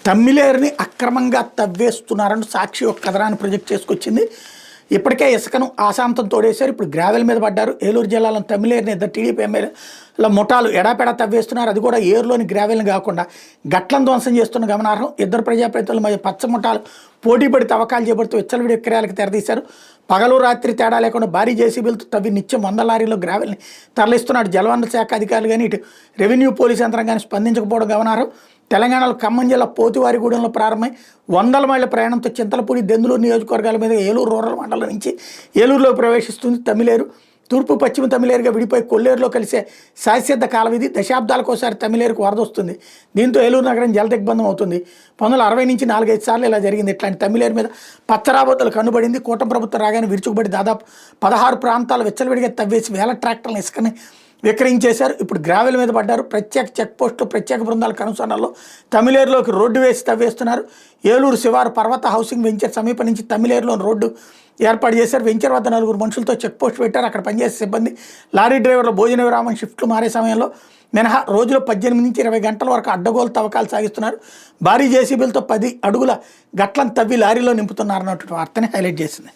తమ్మిలేరుని అక్రమంగా తవ్వేస్తున్నారని సాక్షి ఒక కథనాన్ని ప్రొజెక్ట్ చేసుకొచ్చింది. ఇప్పటికే ఇసుకను ఆశాంతం తోడేశారు. ఇప్పుడు గ్రావెల్ మీద పడ్డారు. ఏలూరు జిల్లాలోని తమ్మిలేరుని ఇద్దరు టీడీపీ ఎమ్మెల్యేల ముఠాలు ఎడాపెడా తవ్వేస్తున్నారు. అది కూడా ఏరులోని గ్రావెల్ని కాకుండా గట్లను ధ్వంసం చేస్తున్న గమనార్హం. ఇద్దరు ప్రజాప్రతినిధుల మధ్య పచ్చ ముఠాలు పోటీపడి తవ్వకాలు చేపడుతూ విచ్చలవిడి విక్రయాలకు తెరదీశారు. పగలు రాత్రి తేడా లేకుండా భారీ జేసీబీలతో తవ్వి నిత్యం 100 లారీలో గ్రావెల్ని తరలిస్తున్నాడు. జలవనరుల శాఖ అధికారులు కానీ ఇటు రెవెన్యూ పోలీసు యంత్రాంగాన్ని స్పందించకపోవడం గమనార్హం. తెలంగాణలో ఖమ్మం జిల్లా పోతివారిగూడెంలో ప్రారంభమై 100 మైళ్ళ ప్రయాణంతో చింతలపూడి దెందులూరు నియోజకవర్గాల మీద ఏలూరు రూరల్ మండలం నుంచి ఏలూరులోకి ప్రవేశిస్తుంది తమ్మిలేరు. తూర్పు పశ్చిమ తమ్మిలేరుగా విడిపోయి కొల్లేరులో కలిసే శాశ్వత కాలవిధి. దశాబ్దాలకోసారి తమ్మిలేరుకు వరద వస్తుంది. దీంతో ఏలూరు నగరం జలదిగ్బంధం అవుతుంది. 1960 నుంచి 4-5 సార్లు ఇలా జరిగింది. ఇట్లాంటి తమ్మిలేరు మీద పచ్చరాబోతులు కనుబడింది. కూటమి ప్రభుత్వం రాగానే విరుచుకుబడి దాదాపు 16 ప్రాంతాలు విచ్చలవిడిగా తవ్వేసి వేల ట్రాక్టర్లను ఇసుకని విక్రయించేశారు. ఇప్పుడు గ్రావెల్ మీద పడ్డారు. ప్రత్యేక చెక్ పోస్టులు ప్రత్యేక బృందాల కనుసరణలో తమ్మిలేరులోకి రోడ్డు వేసి తవ్వేస్తున్నారు. ఏలూరు శివారు పర్వత హౌసింగ్ వెంచర్ సమీపం నుంచి తమ్మిలేరులోని రోడ్డు ఏర్పాటు చేశారు. వెంచర్ వద్ద 4 మనుషులతో చెక్ పోస్ట్ పెట్టారు. అక్కడ పనిచేసే సిబ్బంది లారీ డ్రైవర్ల భోజన విరామం షిఫ్ట్లు మారే సమయంలో మినహా రోజులో 18 నుంచి 20 గంటల వరకు అడ్డగోలు తవ్వకాలు సాగిస్తున్నారు. భారీ జేసీబీలతో 10 అడుగుల గట్లను తవ్వి లారీలో నింపుతున్నారన్నటువంటి వార్తని హైలైట్ చేసింది.